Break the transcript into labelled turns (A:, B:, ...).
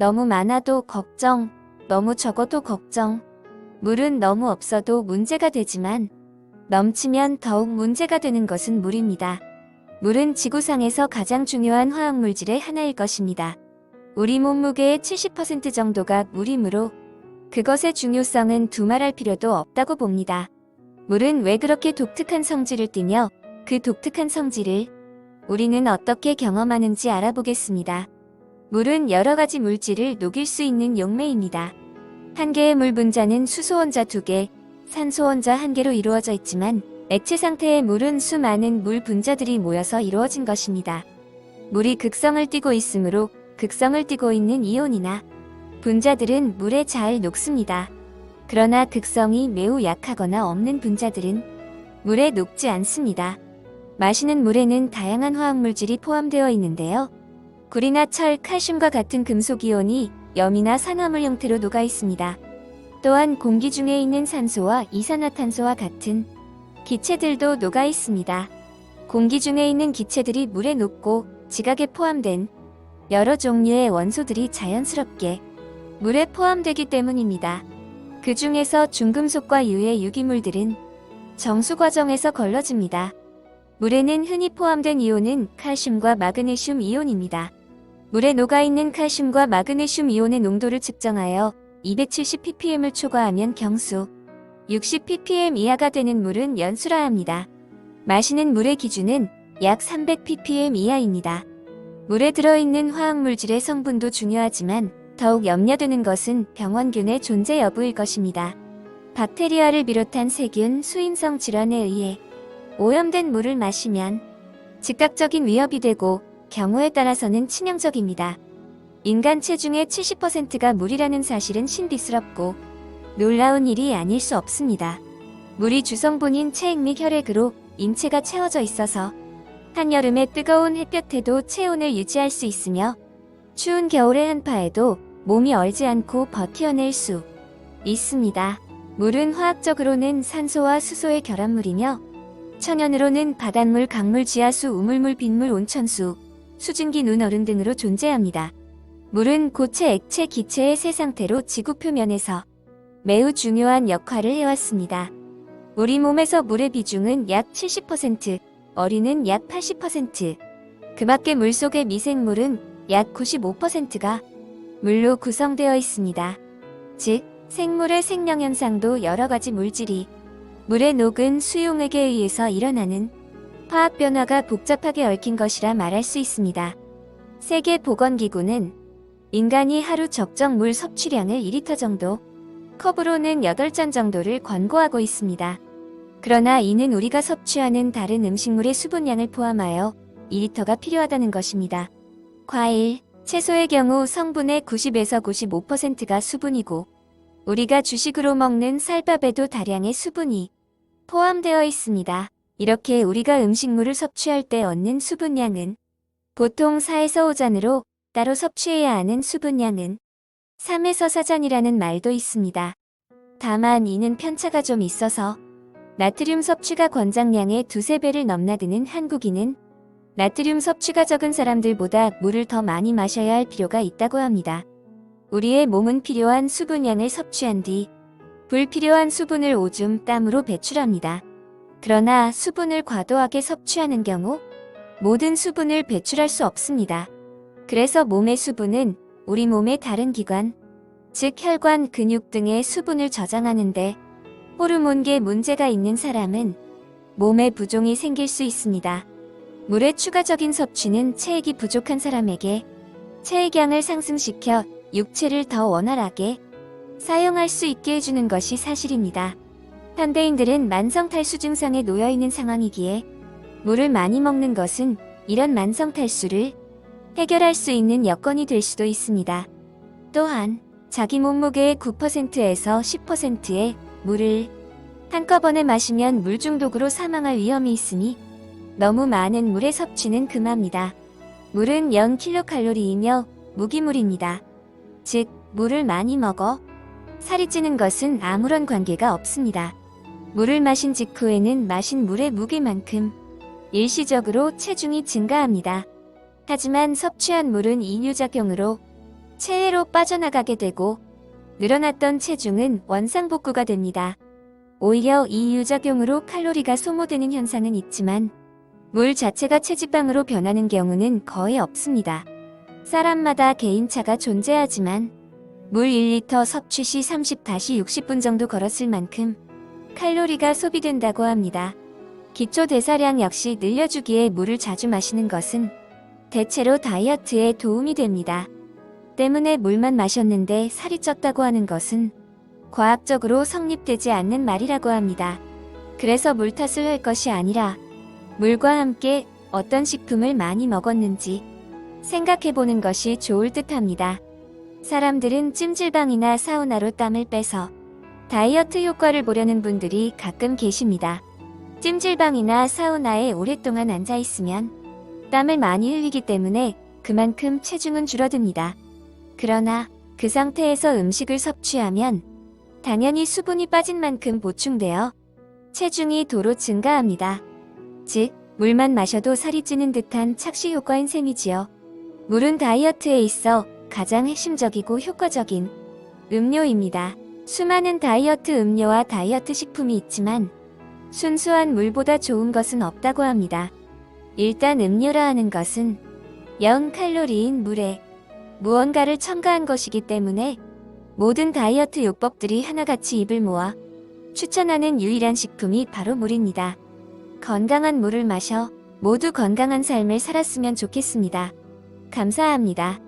A: 너무 많아도 걱정, 너무 적어도 걱정. 물은 너무 없어도 문제가 되지만 넘치면 더욱 문제가 되는 것은 물입니다. 물은 지구상에서 가장 중요한 화학물질의 하나일 것입니다. 우리 몸무게의 70% 정도가 물이므로 그것의 중요성은 두말할 필요도 없다고 봅니다. 물은 왜 그렇게 독특한 성질을 띠며 그 독특한 성질을 우리는 어떻게 경험하는지 알아보겠습니다. 물은 여러 가지 물질을 녹일 수 있는 용매입니다. 한 개의 물 분자는 수소 원자 2개, 산소 원자 1개로 이루어져 있지만 액체 상태의 물은 수많은 물 분자들이 모여서 이루어진 것입니다. 물이 극성을 띠고 있으므로 극성을 띠고 있는 이온이나 분자들은 물에 잘 녹습니다. 그러나 극성이 매우 약하거나 없는 분자들은 물에 녹지 않습니다. 마시는 물에는 다양한 화학물질이 포함되어 있는데요. 구리나 철, 칼슘과 같은 금속이온이 염이나 산화물 형태로 녹아 있습니다. 또한 공기 중에 있는 산소와 이산화탄소와 같은 기체들도 녹아 있습니다. 공기 중에 있는 기체들이 물에 녹고 지각에 포함된 여러 종류의 원소들이 자연스럽게 물에 포함되기 때문입니다. 그 중에서 중금속과 유해 유기물들은 정수 과정에서 걸러집니다. 물에는 흔히 포함된 이온은 칼슘과 마그네슘 이온입니다. 물에 녹아있는 칼슘과 마그네슘 이온의 농도를 측정하여 270ppm을 초과하면 경수, 60ppm 이하가 되는 물은 연수라 합니다. 마시는 물의 기준은 약 300ppm 이하입니다. 물에 들어있는 화학물질의 성분도 중요하지만 더욱 염려되는 것은 병원균의 존재 여부일 것입니다. 박테리아를 비롯한 세균, 수인성 질환에 의해 오염된 물을 마시면 즉각적인 위협이 되고 경우에 따라서는 치명적입니다. 인간 체중의 70%가 물이라는 사실은 신비스럽고 놀라운 일이 아닐 수 없습니다. 물이 주성분인 체액 및 혈액으로 인체가 채워져 있어서 한여름의 뜨거운 햇볕에도 체온을 유지할 수 있으며 추운 겨울의 한파에도 몸이 얼지 않고 버텨낼 수 있습니다. 물은 화학적으로는 산소와 수소의 결합물이며 천연으로는 바닷물, 강물, 지하수, 우물물, 빗물, 온천수, 수증기, 눈, 얼음 등으로 존재합니다. 물은 고체, 액체, 기체의 세 상태로 지구 표면에서 매우 중요한 역할을 해왔습니다. 우리 몸에서 물의 비중은 약 70%, 어린은 약 80%, 그 밖에 물속의 미생물은 약 95%가 물로 구성되어 있습니다. 즉, 생물의 생명현상도 여러가지 물질이 물에 녹은 수용액에 의해서 일어나는 화학 변화가 복잡하게 얽힌 것이라 말할 수 있습니다. 세계보건기구는 인간이 하루 적정 물 섭취량을 2리터 정도, 컵으로는 8잔 정도를 권고하고 있습니다. 그러나 이는 우리가 섭취하는 다른 음식물의 수분량을 포함하여 2리터가 필요하다는 것입니다. 과일, 채소의 경우 성분의 90에서 95%가 수분이고 우리가 주식으로 먹는 쌀밥에도 다량의 수분이 포함되어 있습니다. 이렇게 우리가 음식물을 섭취할 때 얻는 수분량은 보통 4에서 5잔으로 따로 섭취해야 하는 수분량은 3에서 4잔이라는 말도 있습니다. 다만 이는 편차가 좀 있어서 나트륨 섭취가 권장량의 2~3배를 넘나드는 한국인은 나트륨 섭취가 적은 사람들보다 물을 더 많이 마셔야 할 필요가 있다고 합니다. 우리의 몸은 필요한 수분량을 섭취한 뒤 불필요한 수분을 오줌, 땀으로 배출합니다. 그러나 수분을 과도하게 섭취하는 경우 모든 수분을 배출할 수 없습니다. 그래서 몸의 수분은 우리 몸의 다른 기관, 즉 혈관, 근육 등의 수분을 저장하는데 호르몬계 문제가 있는 사람은 몸에 부종이 생길 수 있습니다. 물의 추가적인 섭취는 체액이 부족한 사람에게 체액량을 상승시켜 육체를 더 원활하게 사용할 수 있게 해주는 것이 사실입니다. 현대인들은 만성 탈수 증상에 놓여 있는 상황이기에 물을 많이 먹는 것은 이런 만성 탈수를 해결할 수 있는 여건이 될 수도 있습니다. 또한 자기 몸무게의 9%에서 10%의 물을 한꺼번에 마시면 물 중독으로 사망할 위험이 있으니 너무 많은 물의 섭취는 금합니다. 물은 0kcal이며 무기물입니다. 즉, 물을 많이 먹어 살이 찌는 것은 아무런 관계가 없습니다. 물을 마신 직후에는 마신 물의 무게만큼 일시적으로 체중이 증가합니다. 하지만 섭취한 물은 이뇨작용으로 체외로 빠져나가게 되고 늘어났던 체중은 원상복구가 됩니다. 오히려 이 유작용으로 칼로리가 소모되는 현상은 있지만 물 자체가 체지방으로 변하는 경우는 거의 없습니다. 사람마다 개인차가 존재하지만 물 1리터 섭취 시 30-60분 정도 걸었을 만큼 칼로리가 소비된다고 합니다. 기초 대사량 역시 늘려주기에 물을 자주 마시는 것은 대체로 다이어트에 도움이 됩니다. 때문에 물만 마셨는데 살이 쪘다고 하는 것은 과학적으로 성립되지 않는 말이라고 합니다. 그래서 물 탓을 할 것이 아니라 물과 함께 어떤 식품을 많이 먹었는지 생각해보는 것이 좋을 듯합니다. 사람들은 찜질방이나 사우나로 땀을 빼서 다이어트 효과를 보려는 분들이 가끔 계십니다. 찜질방이나 사우나에 오랫동안 앉아있으면 땀을 많이 흘리기 때문에 그만큼 체중은 줄어듭니다. 그러나 그 상태에서 음식을 섭취하면 당연히 수분이 빠진 만큼 보충되어 체중이 도로 증가합니다. 즉, 물만 마셔도 살이 찌는 듯한 착시 효과인 셈이지요. 물은 다이어트에 있어 가장 핵심적이고 효과적인 음료입니다. 수많은 다이어트 음료와 다이어트 식품이 있지만 순수한 물보다 좋은 것은 없다고 합니다. 일단 음료라 하는 것은 0칼로리인 물에 무언가를 첨가한 것이기 때문에 모든 다이어트 요법들이 하나같이 입을 모아 추천하는 유일한 식품이 바로 물입니다. 건강한 물을 마셔 모두 건강한 삶을 살았으면 좋겠습니다. 감사합니다.